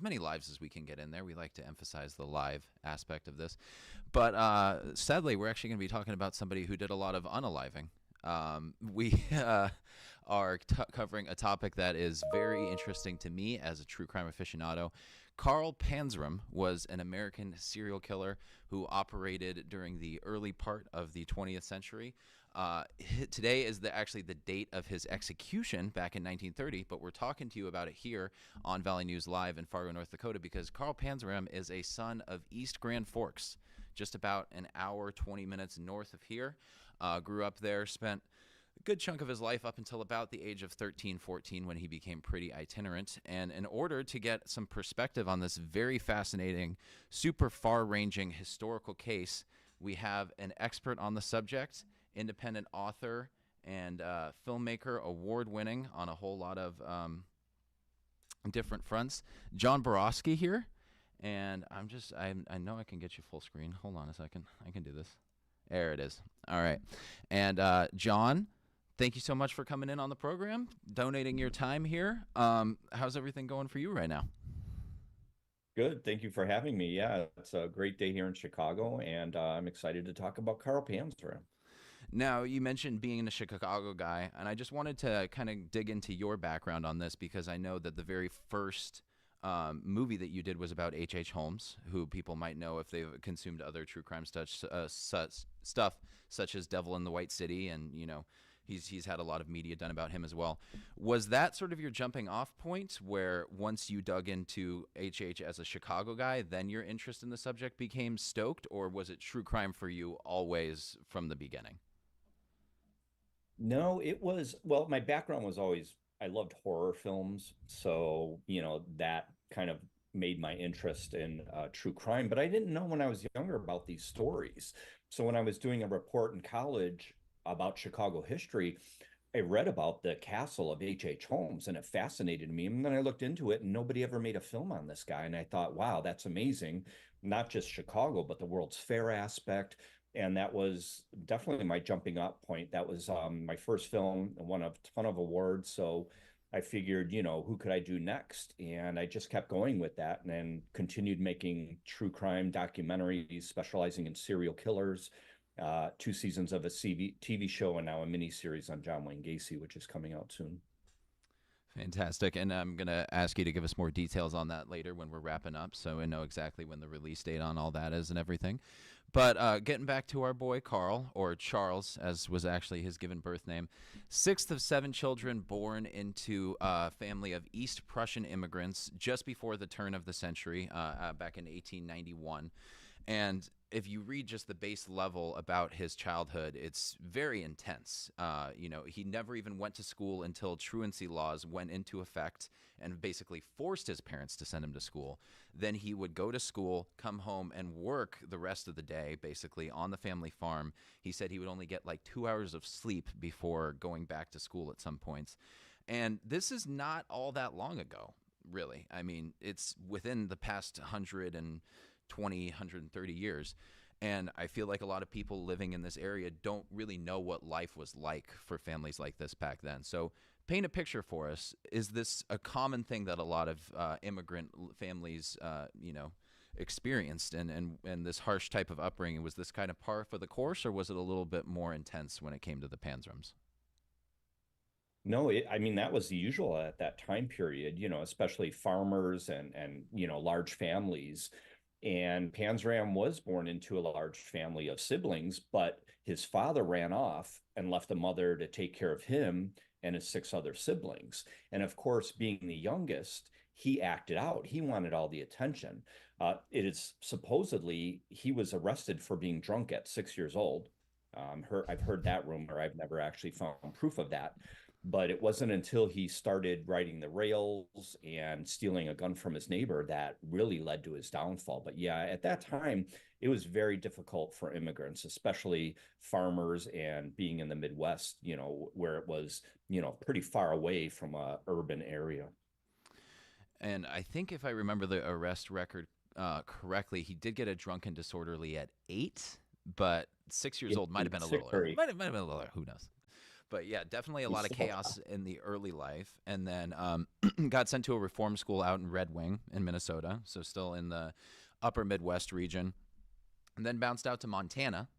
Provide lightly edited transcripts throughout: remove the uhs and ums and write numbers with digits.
many lives as we can get in there. We like to emphasize the live aspect of this. But sadly, we're actually going to be talking about somebody who did a lot of unaliving. We are covering a topic that is very interesting to me as a true crime aficionado. Carl Panzram was an American serial killer who operated during the early part of the 20th century. Today is actually the date of his execution back in 1930, but we're talking to you about it here on Valley News Live in Fargo, North Dakota, because Carl Panzram is a son of East Grand Forks, just about an hour, 20 minutes north of here. Grew up there, spent a good chunk of his life up until about the age of 13, 14 when he became pretty itinerant. And in order to get some perspective on this very fascinating, super far-ranging historical case, we have an expert on the subject, independent author and filmmaker, award-winning on a whole lot of different fronts, John Borowski here. And I know I can get you full screen. Hold on a second. I can do this. There it is. All right. And John, thank you so much for coming in on the program, donating your time here. How's everything going for you right now? Good. Thank you for having me. Yeah, it's a great day here in Chicago, and I'm excited to talk about Carl Panzram. Now, you mentioned being a Chicago guy, and I just wanted to kind of dig into your background on this because I know that the very first movie that you did was about H.H. Holmes, who people might know if they've consumed other true crime stuff such as Devil in the White City, and he's had a lot of media done about him as well. Was that sort of your jumping off point, where once you dug into H.H. as a Chicago guy, then your interest in the subject became stoked, or was it true crime for you always from the beginning? No, it was, well, my background was always, I loved horror films. So, that kind of made my interest in true crime. But I didn't know when I was younger about these stories. So when I was doing a report in college about Chicago history, I read about the castle of H.H. Holmes and it fascinated me. And then I looked into it and nobody ever made a film on this guy. And I thought, wow, that's amazing. Not just Chicago, but the World's Fair aspect. And that was definitely my jumping up point. That was my first film, won a ton of awards. So I figured, who could I do next? And I just kept going with that and then continued making true crime documentaries, specializing in serial killers, 2 seasons of a TV show, and now a mini series on John Wayne Gacy, which is coming out soon. Fantastic. And I'm going to ask you to give us more details on that later when we're wrapping up, so we know exactly when the release date on all that is and everything. But getting back to our boy Carl, or Charles, as was actually his given birth name, sixth of seven children born into a family of East Prussian immigrants just before the turn of the century, back in 1891. And if you read just the base level about his childhood, it's very intense. He never even went to school until truancy laws went into effect and basically forced his parents to send him to school. Then he would go to school, come home, and work the rest of the day, basically on the family farm. He said he would only get like 2 hours of sleep before going back to school at some points. And this is not all that long ago, really. I mean, it's within the past 120, 130 years. And I feel like a lot of people living in this area don't really know what life was like for families like this back then. So paint a picture for us. Is this a common thing that a lot of immigrant families, experienced, and this harsh type of upbringing? Was this kind of par for the course, or was it a little bit more intense when it came to the Panzrams? No, I mean, that was the usual at that time period, especially farmers and large families. And Panzram was born into a large family of siblings, but his father ran off and left a mother to take care of him and his six other siblings. And of course, being the youngest, he acted out. He wanted all the attention. It is supposedly he was arrested for being drunk at 6 years old. I've heard that rumor. I've never actually found proof of that. But it wasn't until he started riding the rails and stealing a gun from his neighbor that really led to his downfall. But yeah, at that time, it was very difficult for immigrants, especially farmers and being in the Midwest, where it was, pretty far away from a urban area. And I think if I remember the arrest record correctly, he did get a drunken disorderly at 8, but 6 years Yeah, old might have been a six little or early. eight. Might have been a little early. Who knows? But yeah, definitely a We lot of saw chaos in the early life, and then got sent to a reform school out in Red Wing in Minnesota, so still in the upper Midwest region, and then bounced out to Montana.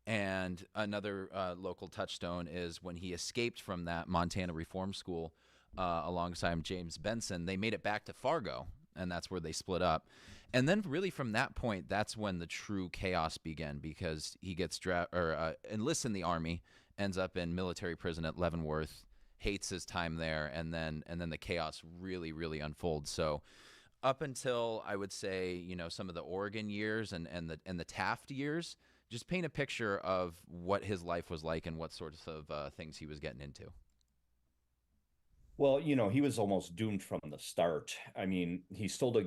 And another local touchstone is when he escaped from that Montana reform school alongside James Benson. They made it back to Fargo, and that's where they split up. And then, really, from that point, that's when the true chaos began because he gets enlists in the army, ends up in military prison at Leavenworth, hates his time there, and then the chaos really unfolds. So up until I would say some of the Oregon years and the Taft years, just paint a picture of what his life was like and what sorts of things he was getting into. Well, he was almost doomed from the start. I mean, he stole a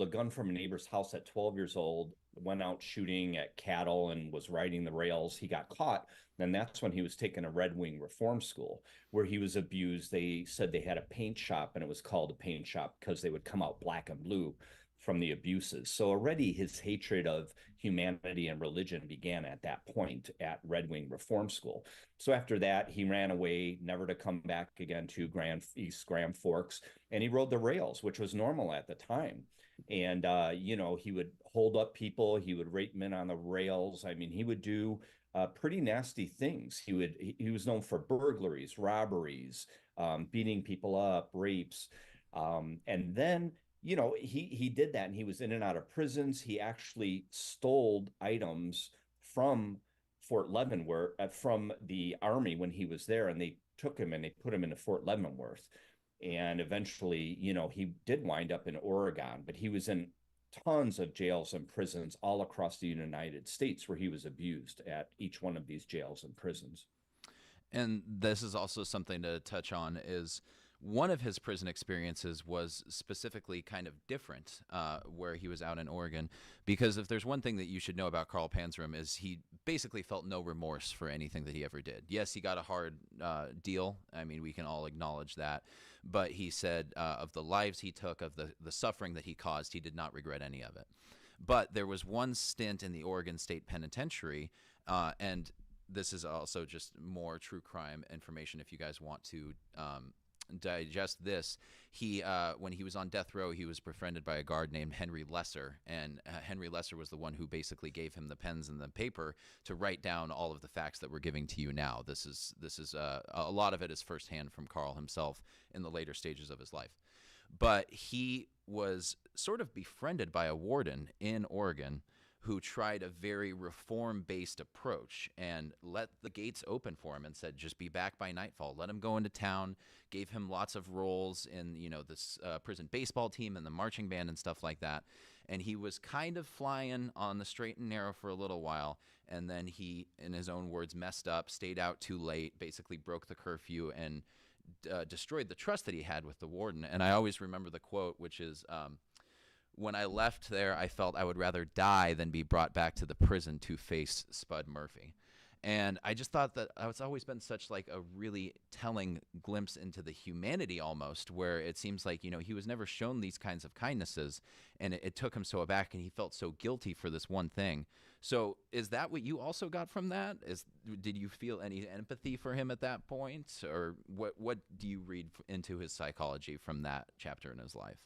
gun from a neighbor's house at 12 years old, went out shooting at cattle and was riding the rails. He got caught. And that's when he was taken to Red Wing Reform School, where he was abused. They said they had a paint shop, and it was called a paint shop because they would come out black and blue from the abuses. So already his hatred of humanity and religion began at that point at Red Wing Reform School. So after that, he ran away, never to come back again to East Grand Forks, and he rode the rails, which was normal at the time. And he would hold up people, he would rape men on the rails. I mean, he would do pretty nasty things. He was known for burglaries, robberies, beating people up, rapes, and then he did that, and he was in and out of prisons. He actually stole items from Fort Leavenworth, from the army when he was there, and they took him and they put him into Fort Leavenworth. And eventually, he did wind up in Oregon, but he was in tons of jails and prisons all across the United States where he was abused at each one of these jails and prisons. And this is also something to touch on is one of his prison experiences was specifically kind of different, where he was out in Oregon, because if there's one thing that you should know about Carl Panzram is he basically felt no remorse for anything that he ever did. Yes, he got a hard deal. I mean, we can all acknowledge that. But he said of the lives he took, of the suffering that he caused, he did not regret any of it. But there was one stint in the Oregon State Penitentiary, and this is also just more true crime information if you guys want to digest this. When he was on death row, he was befriended by a guard named Henry Lesser, and Henry Lesser was the one who basically gave him the pens and the paper to write down all of the facts that we're giving to you now. This is a lot of it is firsthand from Carl himself in the later stages of his life. But he was sort of befriended by a warden in Oregon who tried a very reform-based approach and let the gates open for him and said, just be back by nightfall. Let him go into town, gave him lots of roles in, this prison baseball team and the marching band and stuff like that. And he was kind of flying on the straight and narrow for a little while. And then he, in his own words, messed up, stayed out too late, basically broke the curfew and destroyed the trust that he had with the warden. And I always remember the quote, which is, when I left there, I felt I would rather die than be brought back to the prison to face Spud Murphy. And I just thought that it's always been such like a really telling glimpse into the humanity almost, where it seems like, he was never shown these kinds of kindnesses, and it took him so aback, and he felt so guilty for this one thing. So is that what you also got from that? Did you feel any empathy for him at that point? Or what do you read into his psychology from that chapter in his life?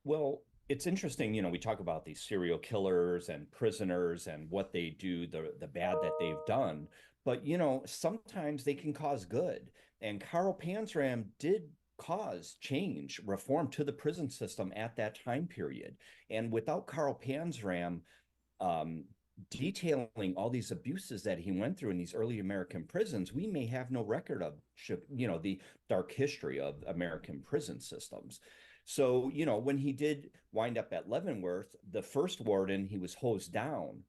Well, it's interesting, we talk about these serial killers and prisoners and what they do, the bad that they've done, but sometimes they can cause good. And Carl Panzram did cause change, reform to the prison system at that time period. And without Carl Panzram um, detailing all these abuses that he went through in these early American prisons, we may have no record of, the dark history of American prison systems. So, when he did wind up at Leavenworth, the first warden, he was hosed down.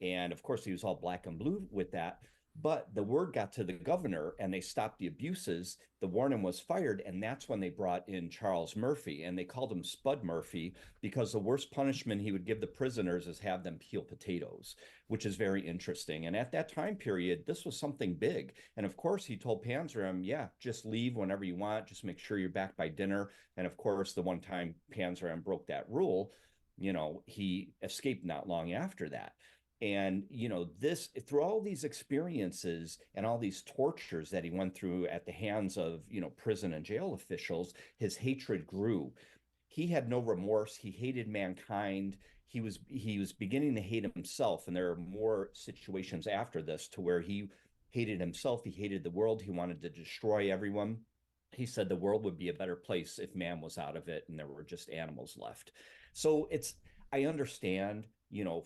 And of course, he was all black and blue with that. But the word got to the governor and they stopped the abuses. The warden was fired. And that's when they brought in Charles Murphy. And they called him Spud Murphy because the worst punishment he would give the prisoners is have them peel potatoes, which is very interesting. And at that time period, this was something big. And of course, he told Panzram, yeah, just leave whenever you want. Just make sure you're back by dinner. And of course, the one time Panzram broke that rule, he escaped not long after that. And, this through all these experiences and all these tortures that he went through at the hands of, prison and jail officials, his hatred grew. He had no remorse. He hated mankind. He was beginning to hate himself. And there are more situations after this to where he hated himself. He hated the world. He wanted to destroy everyone. He said the world would be a better place if man was out of it and there were just animals left. So I understand,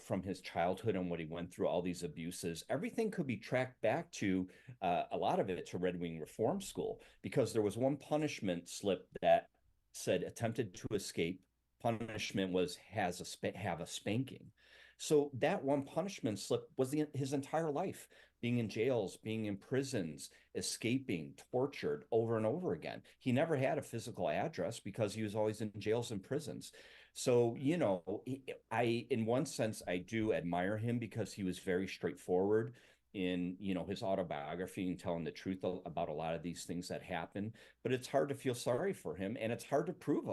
from his childhood and what he went through, all these abuses, everything could be tracked back to a lot of it to Red Wing Reform School, because there was one punishment slip that said attempted to escape. Punishment was have a spanking. So that one punishment slip was his entire life, being in jails, being in prisons, escaping, tortured over and over again. He never had a physical address because he was always in jails and prisons. So, in one sense, I do admire him because he was very straightforward in, his autobiography and telling the truth about a lot of these things that happen. But it's hard to feel sorry for him, and it's hard to prove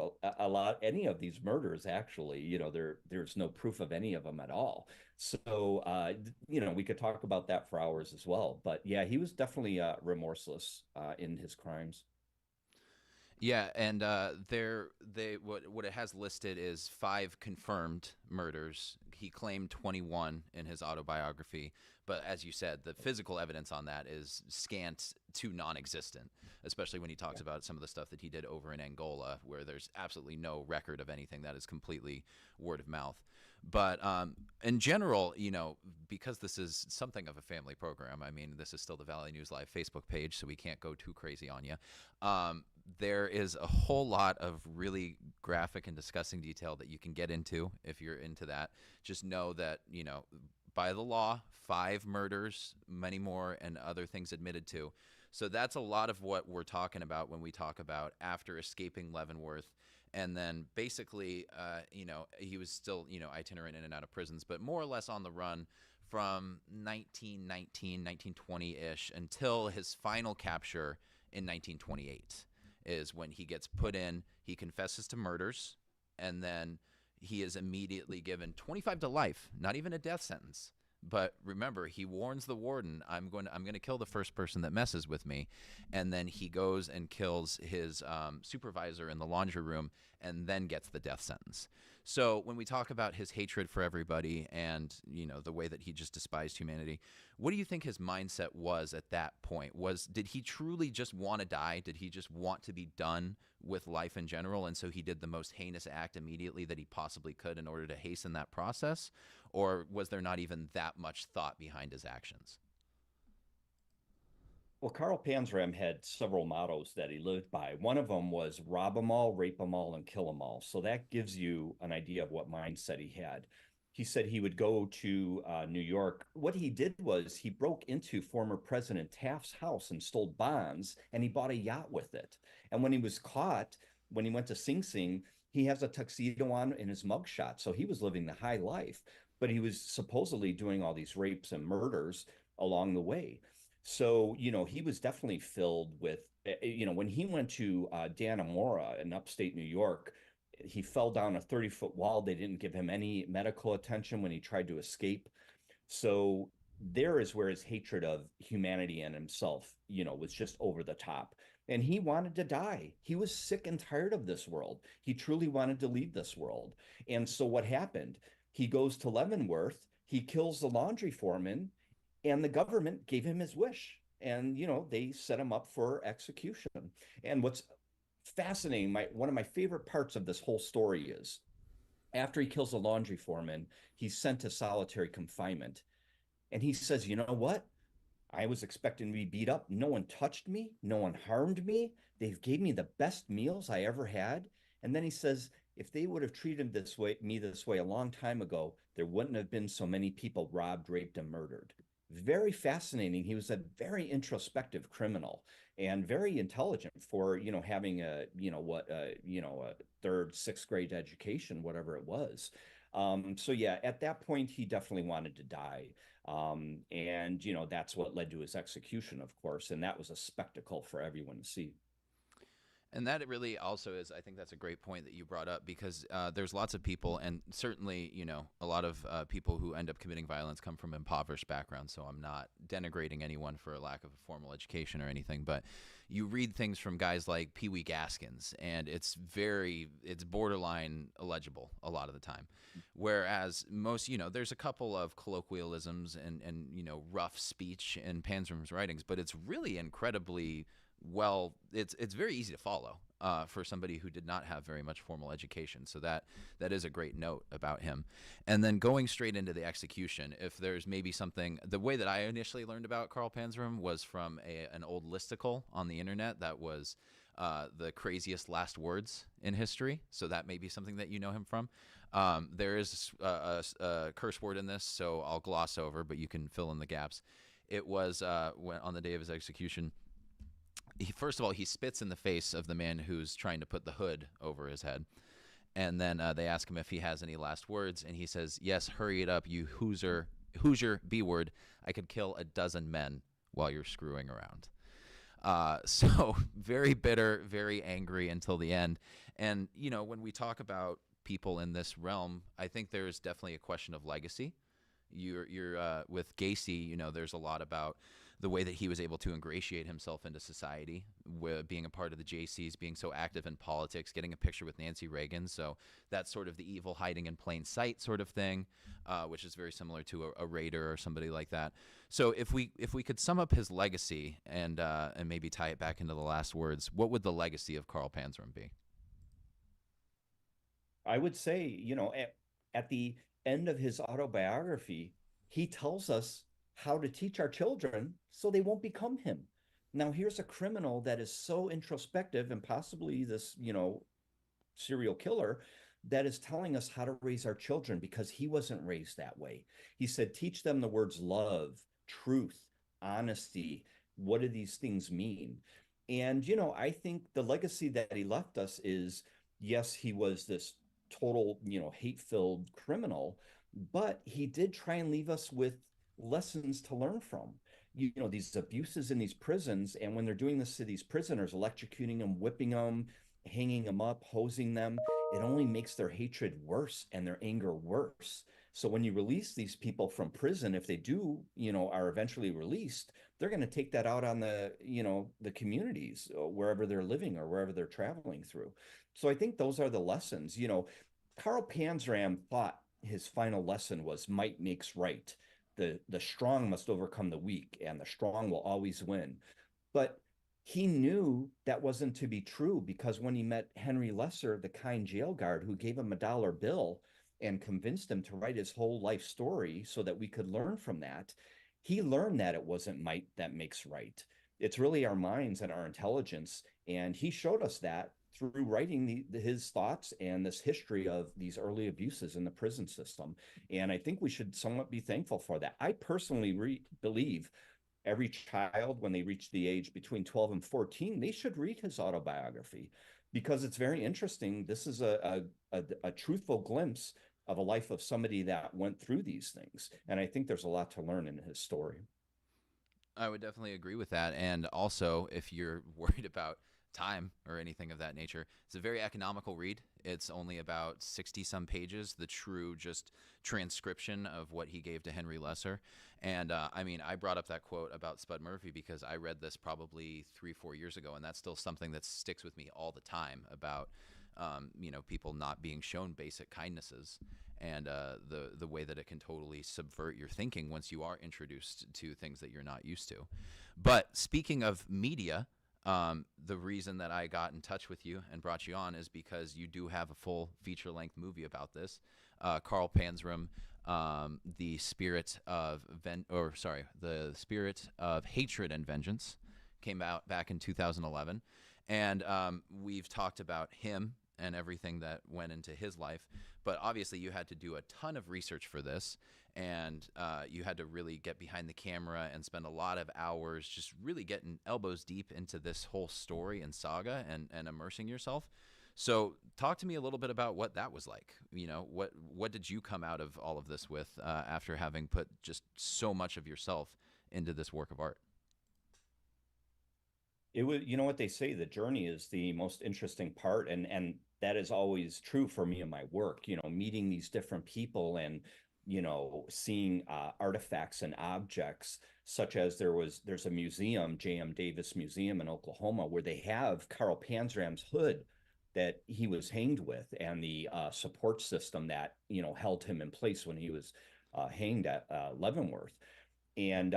any of these murders. Actually, there's no proof of any of them at all. So, we could talk about that for hours as well. But yeah, he was definitely remorseless in his crimes. Yeah, and what it has listed is 5 confirmed murders. He claimed 21 in his autobiography, but as you said, the physical evidence on that is scant to non-existent. Especially when he talks Yeah. about some of the stuff that he did over in Angola, where there's absolutely no record of anything. That is completely word of mouth. But in general, because this is something of a family program, I mean, this is still the Valley News Live Facebook page, so we can't go too crazy on you. There is a whole lot of really graphic and disgusting detail that you can get into if you're into that. Just know that, by the law, 5 murders, many more, and other things admitted to. So that's a lot of what we're talking about when we talk about after escaping Leavenworth. And then basically, he was still, itinerant in and out of prisons, but more or less on the run from 1919, 1920-ish until his final capture in 1928 is when he gets put in. He confesses to murders, and then he is immediately given 25 to life, not even a death sentence. But remember, he warns the warden, I'm going to kill the first person that messes with me. And then he goes and kills his supervisor in the laundry room and then gets the death sentence. So when we talk about his hatred for everybody and, the way that he just despised humanity, what do you think his mindset was at that point? Did he truly just want to die? Did he just want to be done with life in general? And so he did the most heinous act immediately that he possibly could in order to hasten that process? Or was there not even that much thought behind his actions? Well, Carl Panzram had several mottos that he lived by. One of them was rob them all, rape them all, and kill them all. So that gives you an idea of what mindset he had. He said he would go to New York. What he did was he broke into former President Taft's house and stole bonds, and he bought a yacht with it. And when he was caught, when he went to Sing Sing, he has a tuxedo on in his mugshot. So he was living the high life, but he was supposedly doing all these rapes and murders along the way. So, he was definitely filled with, when he went to Dannemora in upstate New York, he fell down a 30-foot wall. They didn't give him any medical attention when he tried to escape. So there is where his hatred of humanity and himself, was just over the top. And he wanted to die. He was sick and tired of this world. He truly wanted to leave this world. And so what happened? He goes to Leavenworth, he kills the laundry foreman, and the government gave him his wish. And, they set him up for execution. And what's fascinating, one of my favorite parts of this whole story is after he kills the laundry foreman, he's sent to solitary confinement. And he says, you know what? I was expecting to be beat up. No one touched me. No one harmed me. They gave me the best meals I ever had. And then he says, if they would have treated me this way a long time ago, there wouldn't have been so many people robbed, raped, and murdered. Very fascinating. He was a very introspective criminal and very intelligent for, having a third, sixth grade education, whatever it was. So yeah, at that point, he definitely wanted to die. And that's what led to his execution, of course, and that was a spectacle for everyone to see. And that it really also is, I think that's a great point that you brought up, because there's lots of people, and certainly, a lot of people who end up committing violence come from impoverished backgrounds. So I'm not denigrating anyone for a lack of a formal education or anything, but you read things from guys like Pee Wee Gaskins, and it's borderline illegible a lot of the time. Whereas most, there's a couple of colloquialisms and rough speech in Panzram's writings, but it's really incredibly well, it's very easy to follow for somebody who did not have very much formal education. So that is a great note about him. And then going straight into the execution, if there's maybe something, the way that I initially learned about Carl Panzram was from an old listicle on the internet that was the craziest last words in history. So that may be something that you know him from. There is a curse word in this, so I'll gloss over, but you can fill in the gaps. It was when on the day of his execution, first of all, he spits in the face of the man who's trying to put the hood over his head. And then they ask him if he has any last words. And he says, "Yes, hurry it up, you Hoosier B-word. I could kill a dozen men while you're screwing around." So very bitter, very angry until the end. And, when we talk about people in this realm, I think there's definitely a question of legacy. You're with Gacy, there's a lot about the way that he was able to ingratiate himself into society, being a part of the JCs, being so active in politics, getting a picture with Nancy Reagan. So that's sort of the evil hiding in plain sight sort of thing, which is very similar to a raider or somebody like that. So if we could sum up his legacy and maybe tie it back into the last words, what would the legacy of Carl Panzram be? I would say, at the end of his autobiography, he tells us how to teach our children so they won't become him. Now, here's a criminal that is so introspective and possibly this, serial killer that is telling us how to raise our children because he wasn't raised that way. He said, teach them the words love, truth, honesty. What do these things mean? And, I think the legacy that he left us is, yes, he was this total, hate-filled criminal, but he did try and leave us with lessons to learn from. These abuses in these prisons, and when they're doing this to these prisoners, electrocuting them, whipping them, hanging them up, hosing them, it only makes their hatred worse and their anger worse. So when you release these people from prison, if they do, are eventually released, they're going to take that out on the communities wherever they're living or wherever they're traveling through. So I think those are the lessons. Carl Panzram thought his final lesson was might makes right. The strong must overcome the weak, and the strong will always win. But he knew that wasn't to be true, because when he met Henry Lesser, the kind jail guard who gave him a bill and convinced him to write his whole life story so that we could learn from that, he learned that it wasn't might that makes right. It's really our minds and our intelligence. And he showed us that through writing his thoughts and this history of these early abuses in the prison system. And I think we should somewhat be thankful for that. I personally believe every child, when they reach the age between 12 and 14, they should read his autobiography, because it's very interesting. This is a truthful glimpse of a life of somebody that went through these things. And I think there's a lot to learn in his story. I would definitely agree with that. And also, if you're worried about time or anything of that nature, it's a very economical read. It's only about 60 some pages, the true just transcription of what he gave to Henry Lesser. And I brought up that quote about Spud Murphy because I read this probably 3-4 years ago, and that's still something that sticks with me all the time about people not being shown basic kindnesses, and the way that it can totally subvert your thinking once you are introduced to things that you're not used to. But speaking of media, the reason that I got in touch with you and brought you on is because you do have a full feature-length movie about this. Carl Panzram, the spirit of hatred and vengeance, came out back in 2011, and we've talked about him and everything that went into his life. But obviously, you had to do a ton of research for this, and you had to really get behind the camera and spend a lot of hours just really getting elbows deep into this whole story and saga and immersing yourself. So talk to me a little bit about what that was like. What did you come out of all of this with after having put just so much of yourself into this work of art? It was, you know what they say, the journey is the most interesting part, and that is always true for me in my work, meeting these different people and seeing artifacts and objects, such as there's a museum, J.M. Davis Museum in Oklahoma, where they have Carl Panzram's hood that he was hanged with, and the support system that held him in place when he was hanged at Leavenworth. And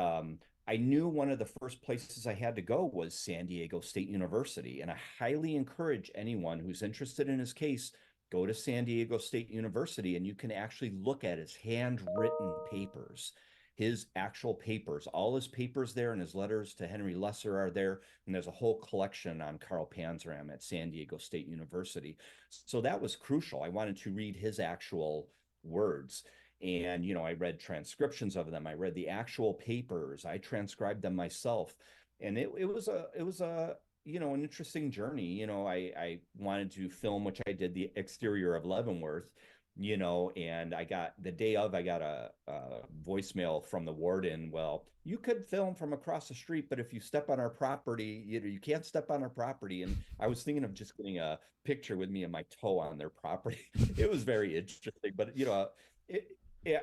I knew one of the first places I had to go was San Diego State University. And I highly encourage anyone who's interested in his case, go to San Diego State University and you can actually look at his handwritten papers, his actual papers. All his papers there and his letters to Henry Lesser are there. And there's a whole collection on Carl Panzram at San Diego State University. So that was crucial. I wanted to read his actual words. And I read transcriptions of them. I read the actual papers. I transcribed them myself. And it was a an interesting journey. I wanted to film, which I did, the exterior of Leavenworth, and I got the day of, I got a voicemail from the warden. Well, you could film from across the street, but if you step on our property, you can't step on our property. And I was thinking of just getting a picture with me and my toe on their property. It was very interesting, but it,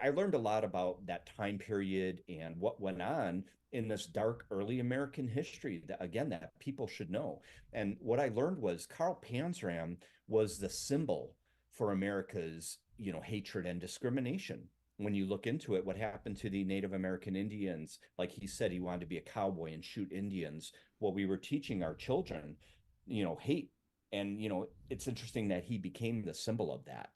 I learned a lot about that time period and what went on in this dark early American history that, again, that people should know. And what I learned was Carl Panzram was the symbol for America's, hatred and discrimination. When you look into it, what happened to the Native American Indians, like he said, he wanted to be a cowboy and shoot Indians. Well, we were teaching our children, hate. And, it's interesting that he became the symbol of that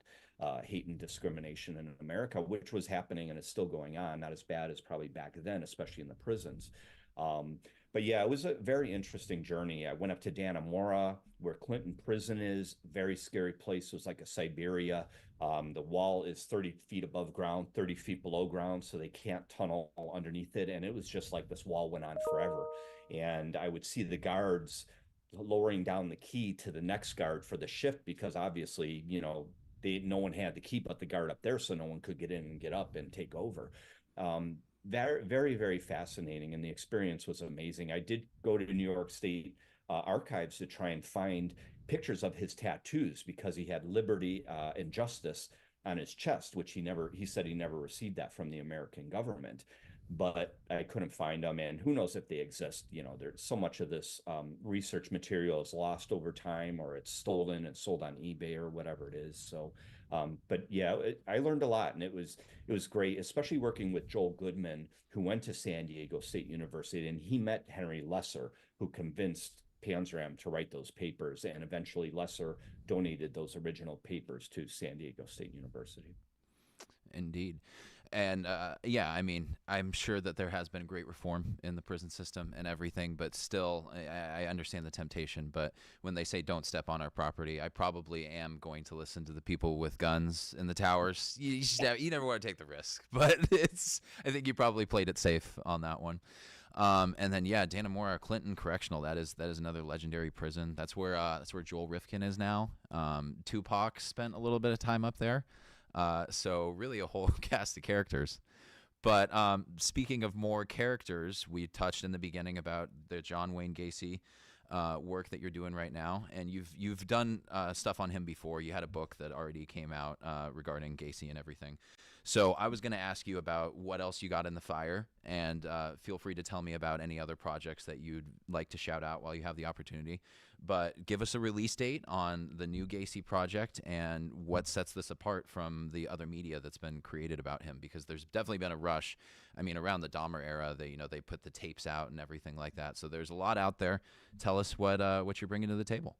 hate and discrimination in America, which was happening and is still going on. Not as bad as probably back then, especially in the prisons. Um, but yeah, it was a very interesting journey. I went up to Dannemora, where Clinton Prison is. Very scary place. It was like a Siberia. The wall is 30 feet above ground, 30 feet below ground, so they can't tunnel underneath it. And it was just like this wall went on forever. And I would see the guards lowering down the key to the next guard for the shift because obviously, no one had the key but the guard up there, so no one could get in and get up and take over. Very, very, very fascinating, and the experience was amazing. I did go to New York State archives to try and find pictures of his tattoos because he had liberty and justice on his chest, which he said he never received that from the American government, but I couldn't find them. And who knows if they exist? There's so much of this research material is lost over time, or it's stolen and sold on eBay or whatever it is. So, but yeah, I learned a lot, and it was great, especially working with Joel Goodman, who went to San Diego State University, and he met Henry Lesser, who convinced Panzram to write those papers, and eventually Lesser donated those original papers to San Diego State University. Indeed. And yeah, I mean, I'm sure that there has been great reform in the prison system and everything, but still, I understand the temptation. But when they say don't step on our property, I probably am going to listen to the people with guns in the towers. You never want to take the risk, but I think you probably played it safe on that one. And then yeah, Dannemora Clinton Correctional. That is another legendary prison. That's where Joel Rifkin is now. Tupac spent a little bit of time up there. So really a whole cast of characters. But speaking of more characters, we touched in the beginning about the John Wayne Gacy work that you're doing right now, and you've done stuff on him before. You had a book that already came out regarding Gacy and everything. So I was going to ask you about what else you got in the fire, and feel free to tell me about any other projects that you'd like to shout out while you have the opportunity. But give us a release date on the new Gacy project and what sets this apart from the other media that's been created about him, because there's definitely been a rush. I mean, around the Dahmer era, they put the tapes out and everything like that. So there's a lot out there. Tell us what you're bringing to the table.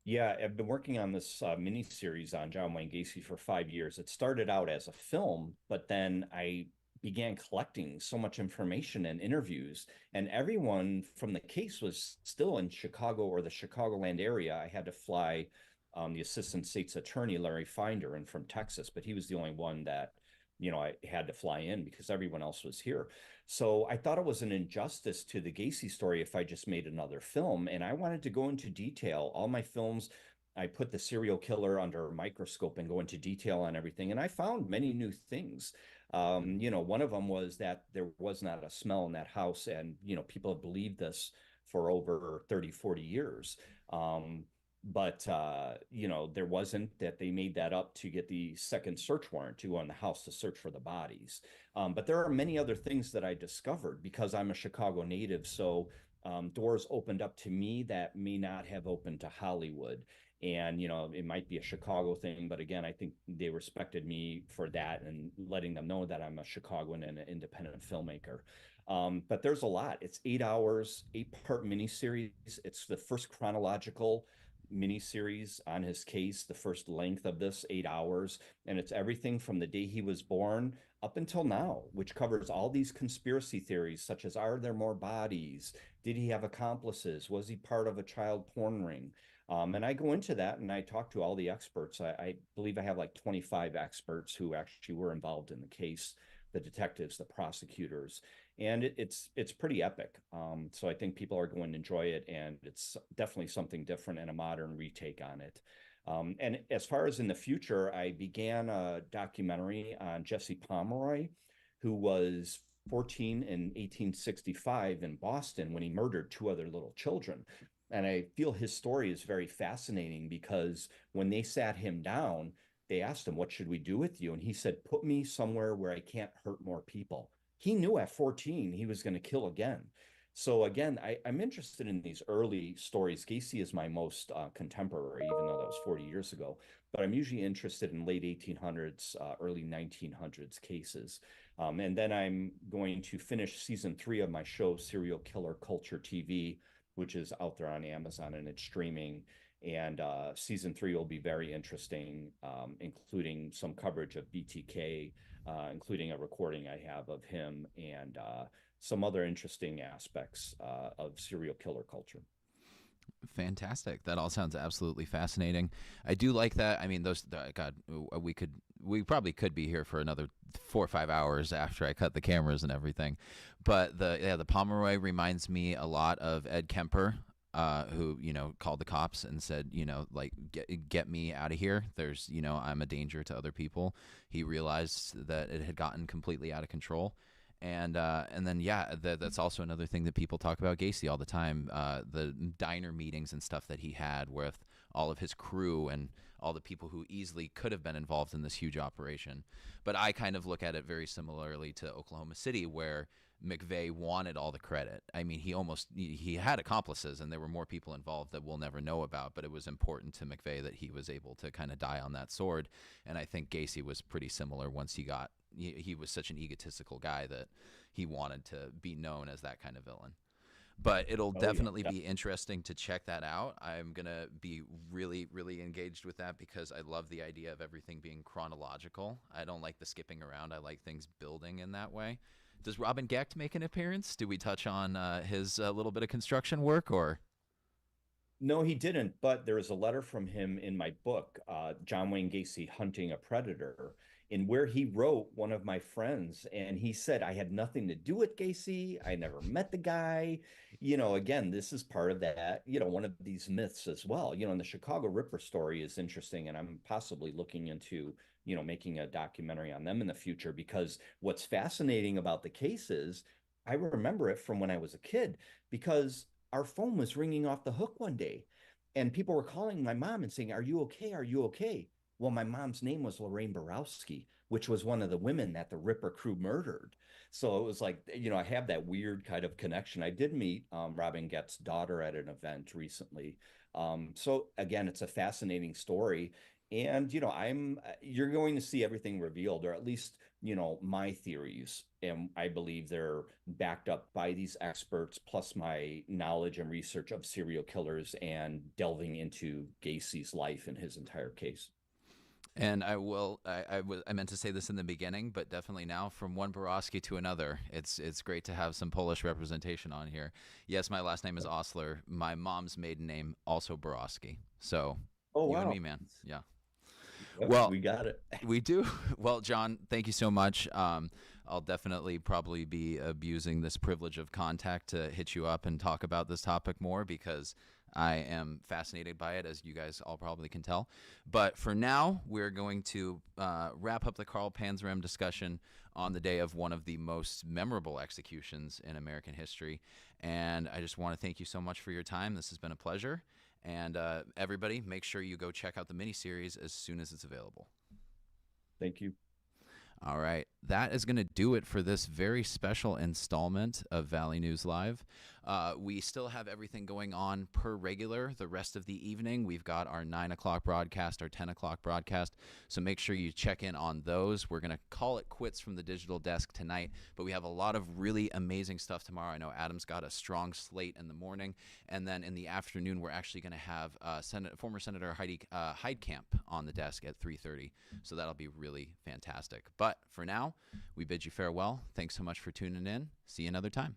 Yeah, I've been working on this mini series on John Wayne Gacy for 5 years. It started out as a film, but then I began collecting so much information and interviews, and everyone from the case was still in Chicago or the Chicagoland area. I had to fly the assistant state's attorney, Larry Finder, in from Texas, but he was the only one that I had to fly in because everyone else was here. So I thought it was an injustice to the Gacy story if I just made another film. And I wanted to go into detail. All my films, I put the serial killer under a microscope and go into detail on everything. And I found many new things. One of them was that there was not a smell in that house. And, people have believed this for over 30, 40 years. But there wasn't, that they made that up to get the second search warrant to go in the house to search for the bodies. But there are many other things that I discovered because I'm a Chicago native. So doors opened up to me that may not have opened to Hollywood. And, it might be a Chicago thing, but again, I think they respected me for that and letting them know that I'm a Chicagoan and an independent filmmaker. But there's a lot. It's 8 hours, 8-part miniseries. It's the first chronological miniseries on his case, the first length of this, 8 hours. And it's everything from the day he was born up until now, which covers all these conspiracy theories, such as, are there more bodies? Did he have accomplices? Was he part of a child porn ring? And I go into that and I talk to all the experts. I believe I have like 25 experts who actually were involved in the case, the detectives, the prosecutors, and it's pretty epic. So I think people are going to enjoy it, and it's definitely something different and a modern retake on it. And as far as in the future, I began a documentary on Jesse Pomeroy, who was 14 in 1865 in Boston when he murdered two other little children. And I feel his story is very fascinating because when they sat him down, they asked him, "What should we do with you?" And he said, "Put me somewhere where I can't hurt more people." He knew at 14 he was going to kill again. So again, I'm interested in these early stories. Gacy is my most contemporary, even though that was 40 years ago. But I'm usually interested in late 1800s, early 1900s cases. And then I'm going to finish season 3 of my show, Serial Killer Culture TV, which is out there on Amazon and it's streaming. And season 3 will be very interesting, including some coverage of BTK, including a recording I have of him and some other interesting aspects of serial killer culture. Fantastic. That all sounds absolutely fascinating. I do like that. I mean, God, we probably could be here for another 4 or 5 hours after I cut the cameras and everything. But the Pomeroy reminds me a lot of Ed Kemper, who, called the cops and said, like, get me out of here. There's, I'm a danger to other people. He realized that it had gotten completely out of control. And then, that's also another thing that people talk about Gacy all the time, the diner meetings and stuff that he had with all of his crew and all the people who easily could have been involved in this huge operation. But I kind of look at it very similarly to Oklahoma City, where McVeigh wanted all the credit. I mean, he had accomplices, and there were more people involved that we'll never know about, but it was important to McVeigh that he was able to kind of die on that sword. And I think Gacy was pretty similar once he was such an egotistical guy that he wanted to be known as that kind of villain. But it'll definitely be interesting to check that out. I'm going to be really, really engaged with that because I love the idea of everything being chronological. I don't like the skipping around. I like things building in that way. Does Robin Gecht make an appearance? Do we touch on his little bit of construction work, or? No, he didn't, but there is a letter from him in my book, John Wayne Gacy Hunting a Predator, in where he wrote one of my friends, and he said, "I had nothing to do with Gacy. I never met the guy." Again, this is part of that, one of these myths as well. And the Chicago Ripper story is interesting, and I'm possibly looking into, making a documentary on them in the future, because what's fascinating about the case is I remember it from when I was a kid, because our phone was ringing off the hook one day and people were calling my mom and saying, "Are you okay? Are you okay?" Well, my mom's name was Lorraine Borowski, which was one of the women that the Ripper crew murdered. So it was like, I have that weird kind of connection. I did meet Robin Gecht's daughter at an event recently. So again, it's a fascinating story. And, you're going to see everything revealed, or at least, my theories. And I believe they're backed up by these experts, plus my knowledge and research of serial killers and delving into Gacy's life and his entire case. And I meant to say this in the beginning, but definitely now, from one Borowski to another, it's great to have some Polish representation on here. Yes, my last name is Ostler. My mom's maiden name also Borowski. So Oh, you and wow. me, man. Yeah. Yep, Well, we got it. we do. Well, John, thank you so much. I'll definitely probably be abusing this privilege of contact to hit you up and talk about this topic more, because I am fascinated by it, as you guys all probably can tell. But for now, we're going to wrap up the Carl Panzram discussion on the day of one of the most memorable executions in American history. And I just want to thank you so much for your time. This has been a pleasure. And everybody, make sure you go check out the miniseries as soon as it's available. Thank you. All right. That is going to do it for this very special installment of Valley News Live. We still have everything going on per regular the rest of the evening. We've got our 9 o'clock broadcast, our 10 o'clock broadcast. So make sure you check in on those. We're going to call it quits from the digital desk tonight, but we have a lot of really amazing stuff tomorrow. I know Adam's got a strong slate in the morning. And then in the afternoon, we're actually going to have former Senator Heidkamp on the desk at 3:30. So that'll be really fantastic. But for now, we bid you farewell. Thanks so much for tuning in. See you another time.